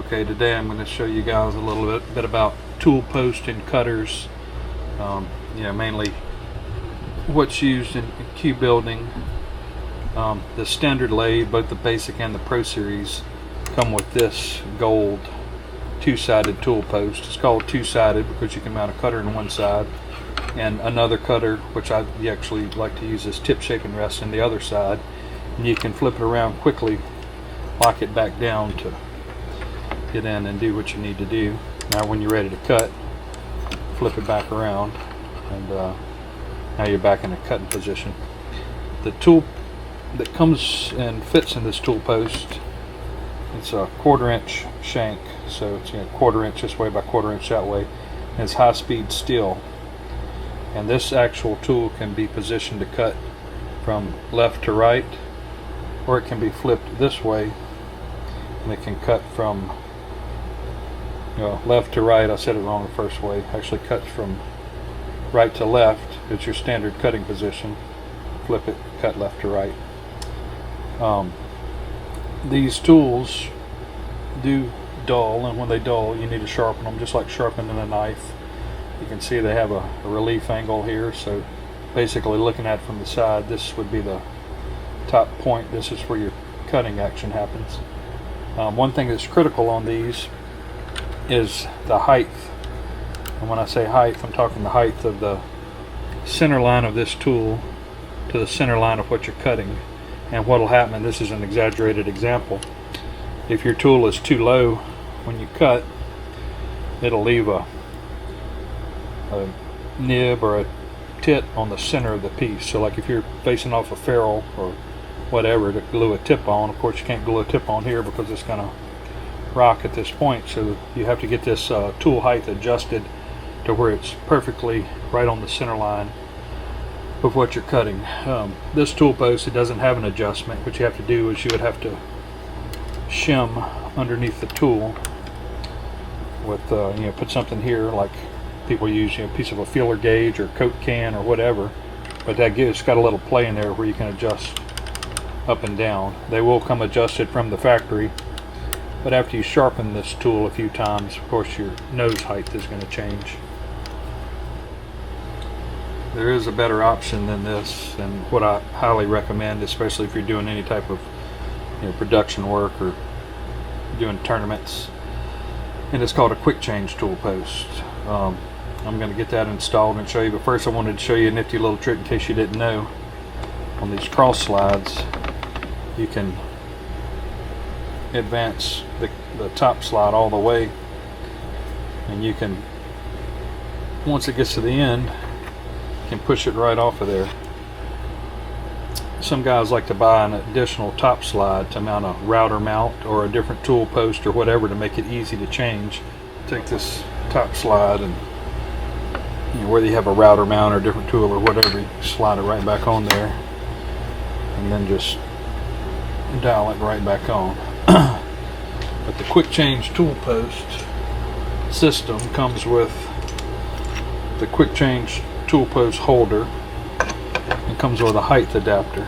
Okay, today I'm going to show you guys a little bit about tool post and cutters. Mainly what's used in cue building. The standard lathe, both the basic and the Pro Series, come with this gold two-sided tool post. It's called two-sided because you can mount a cutter on one side and another cutter, which I actually like to use this tip shaping rest, on the other side, and you can flip it around quickly, lock it back down to get in and do what you need to do. Now when you're ready to cut, flip it back around, and now you're back in a cutting position. The tool that comes and fits in this tool post, it's a 1/4 inch shank, so it's 1/4 inch this way by 1/4 inch that way, and it's high speed steel. And this actual tool can be positioned to cut from left to right, or it can be flipped this way and it can cut from left to right. I said it wrong the first way. Actually cuts from right to left. It's your standard cutting position. Flip it, cut left to right. These tools do dull, and when they dull you need to sharpen them, just like sharpening a knife. You can see they have a relief angle here, so basically looking at it from the side, this would be the top point. This is where your cutting action happens. One thing that's critical on these is the height. And when I say height, I'm talking the height of the center line of this tool to the center line of what you're cutting. And what will happen, and this is an exaggerated example, if your tool is too low when you cut, it'll leave a nib or a tit on the center of the piece. So like if you're facing off a ferrule or whatever to glue a tip on, of course you can't glue a tip on here because it's going to rock at this point, so you have to get this tool height adjusted to where it's perfectly right on the center line of what you're cutting. This tool post, it doesn't have an adjustment. What you have to do is you would have to shim underneath the tool with put something here like people use, a piece of a feeler gauge or Coke can or whatever, but it's got a little play in there where you can adjust up and down. They will come adjusted from the factory, but after you sharpen this tool a few times, of course your nose height is going to change. There is a better option than this, and what I highly recommend, especially if you're doing any type of production work or doing tournaments, and it's called a quick change tool post. I'm going to get that installed and show you, but first I wanted to show you a nifty little trick in case you didn't know. On these cross slides, you can advance the top slide all the way, and you can, once it gets to the end, you can push it right off of there. Some guys like to buy an additional top slide to mount a router mount or a different tool post or whatever to make it easy to change. Take this top slide and whether you have a router mount or a different tool or whatever, you slide it right back on there and then just dial it right back on. But the quick change tool post system comes with the quick change tool post holder. It comes with a height adapter.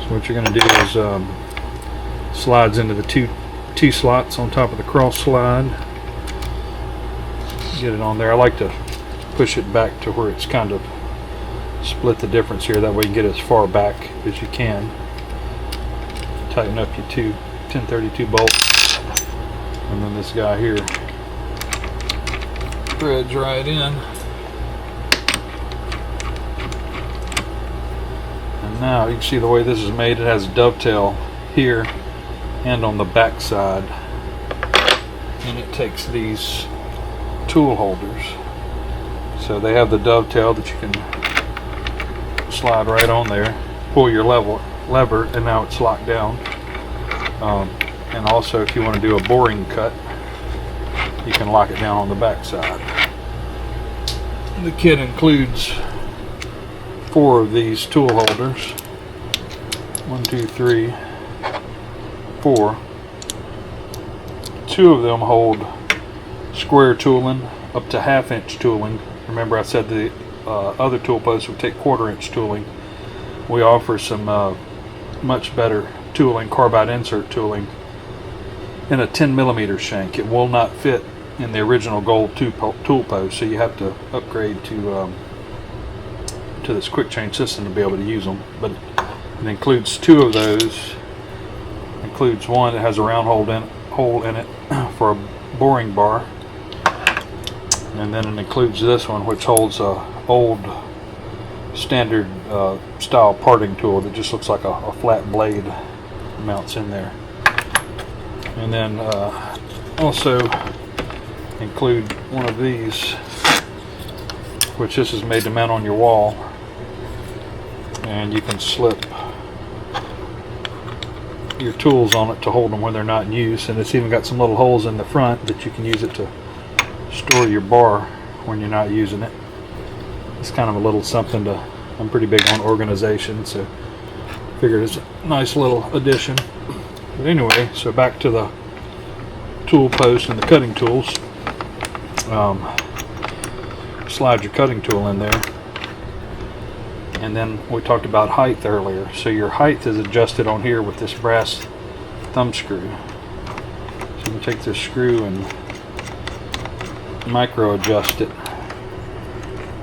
So what you're going to do is slides into the two slots on top of the cross slide. Get it on there. I like to push it back to where it's kind of split the difference here. That way you can get as far back as you can. Tighten up your two 1032 bolts, and then this guy here threads right in. And now you can see the way this is made. It has a dovetail here and on the back side, and it takes these tool holders, so they have the dovetail that you can slide right on there, pull your lever, and now it's locked down. And also if you want to do a boring cut, you can lock it down on the back side. The kit includes 4 of these tool holders. 1, 2, 3, 4. 2 of them hold square tooling up to 1/2 inch tooling. Remember I said the other tool posts would take 1/4 inch tooling. We offer some much better tooling, carbide insert tooling, in a 10mm shank. It will not fit in the original gold tool post, so you have to upgrade to this quick change system to be able to use them. But it includes 2 of those. It includes one that has a round hole in it for a boring bar, and then it includes this one, which holds a old standard style parting tool that just looks like a flat blade, mounts in there. And then also include one of these, which this is made to mount on your wall, and you can slip your tools on it to hold them when they're not in use. And it's even got some little holes in the front that you can use it to store your bar when you're not using it. It's kind of a little something to, I'm pretty big on organization, so figured it's a nice little addition. But anyway, so back to the tool post and the cutting tools. Slide your cutting tool in there, and then we talked about height earlier. So your height is adjusted on here with this brass thumb screw. So you can take this screw and micro adjust it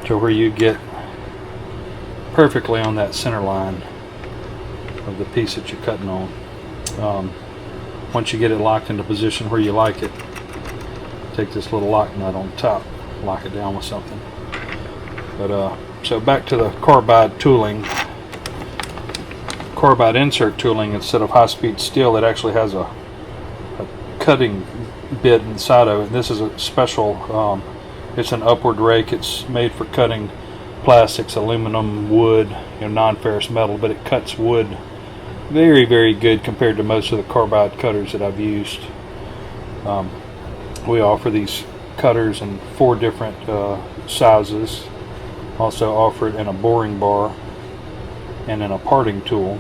to where you get perfectly on that center line of the piece that you're cutting on. Once you get it locked into position where you like it, take this little lock nut on top, lock it down with something. But so back to the carbide tooling. Carbide insert tooling, instead of high-speed steel, it actually has a cutting bit inside of it. And this is a special, it's an upward rake. It's made for cutting plastics, aluminum, wood, non-ferrous metal, but it cuts wood very, very good compared to most of the carbide cutters that I've used. We offer these cutters in 4 different sizes. Also offer it in a boring bar and in a parting tool.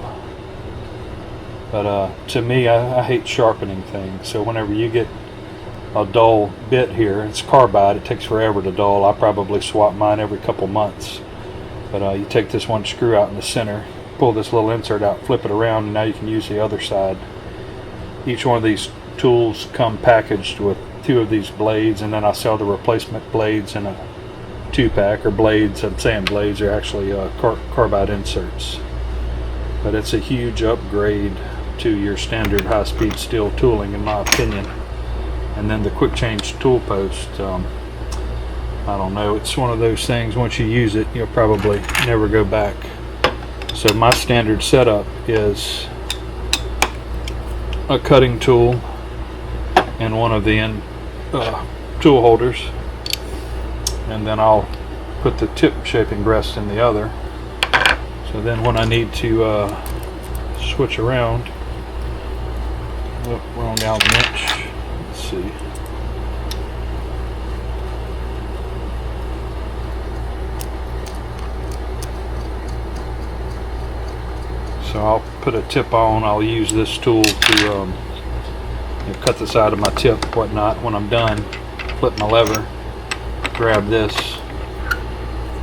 But to me, I hate sharpening things. So whenever you get a dull bit here, it's carbide, it takes forever to dull. I probably swap mine every couple months. But you take this one screw out in the center, pull this little insert out, flip it around, and now you can use the other side. Each one of these tools come packaged with 2 of these blades, and then I sell the replacement blades in a 2-pack, or blades. I'm saying blades are actually carbide inserts. But it's a huge upgrade to your standard high-speed steel tooling, in my opinion. And then the quick change tool post, I don't know, it's one of those things, once you use it, you'll probably never go back. So my standard setup is a cutting tool and one of the tool holders, and then I'll put the tip shaping breast in the other. So then when I need to switch around, wrong Allen wrench, let's see. So I'll put a tip on. I'll use this tool to cut the side of my tip, whatnot. When I'm done, flip my lever, grab this,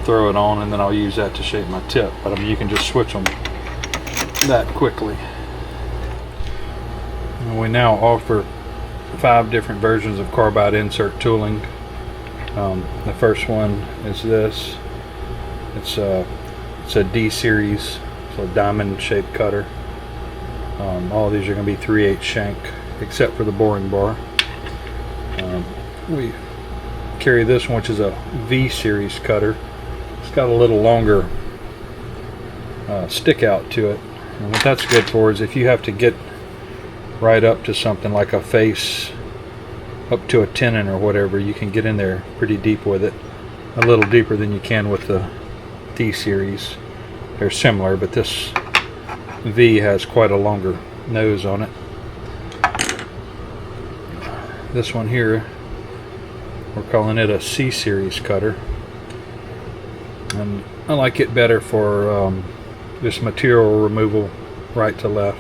throw it on, and then I'll use that to shape my tip. But I mean, you can just switch them that quickly. And we now offer 5 different versions of carbide insert tooling. The first one is this. It's a D series, so a diamond shaped cutter. All of these are going to be 3/8 shank, except for the boring bar. We carry this one, which is a V series cutter. It's got a little longer stick out to it, and what that's good for is if you have to get right up to something like a face, up to a tenon or whatever, you can get in there pretty deep with it, a little deeper than you can with the D series. They're similar, but this V has quite a longer nose on it. This one here, we're calling it a C series cutter, and I like it better for this material removal right to left.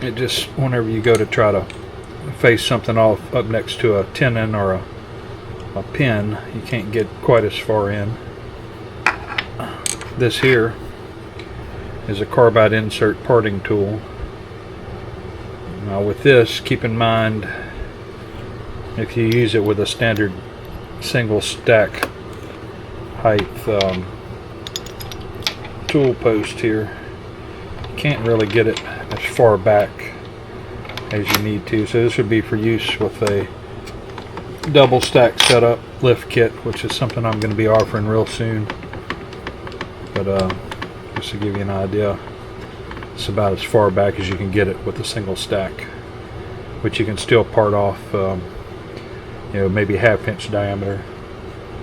It just, whenever you go to try to face something off up next to a tenon or a pin, you can't get quite as far in. This here is a carbide insert parting tool. With this, keep in mind, if you use it with a standard single stack height tool post here, you can't really get it as far back as you need to. So this would be for use with a double stack setup lift kit, which is something I'm going to be offering real soon. But just to give you an idea, it's about as far back as you can get it with a single stack, which you can still part off, maybe 1/2 inch diameter.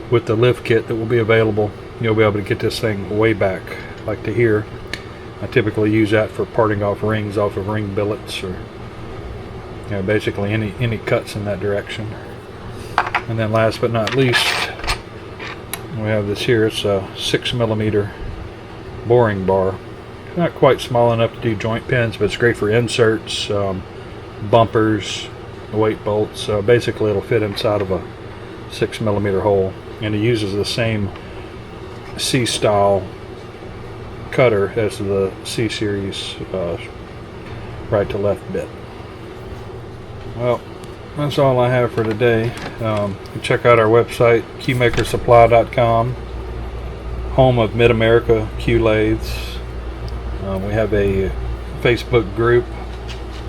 With the lift kit that will be available, you'll be able to get this thing way back, like to here. I typically use that for parting off rings off of ring billets, or basically any cuts in that direction. And then last but not least, we have this here. It's a 6mm boring bar. It's not quite small enough to do joint pins, but it's great for inserts, bumpers, weight bolts. So basically it'll fit inside of a 6mm hole, and it uses the same C-style cutter as the C-series right to left bit. Well, that's all I have for today. You can check out our website, cuemakersupply.com, home of Mid America Cue Lathes. We have a Facebook group.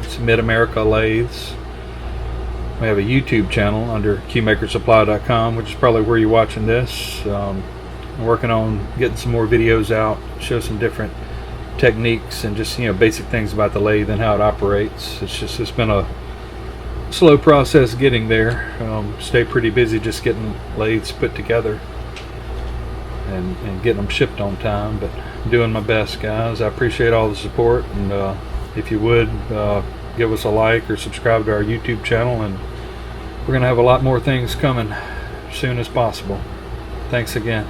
It's Mid America Lathes. We have a YouTube channel under cuemakersupply.com, which is probably where you're watching this. I'm working on getting some more videos out, show some different techniques and just basic things about the lathe and how it operates. It's been a slow process getting there. Stay pretty busy just getting lathes put together and getting them shipped on time, but doing my best, guys. I appreciate all the support, and if you would give us a like or subscribe to our YouTube channel, and we're gonna have a lot more things coming as soon as possible. Thanks again.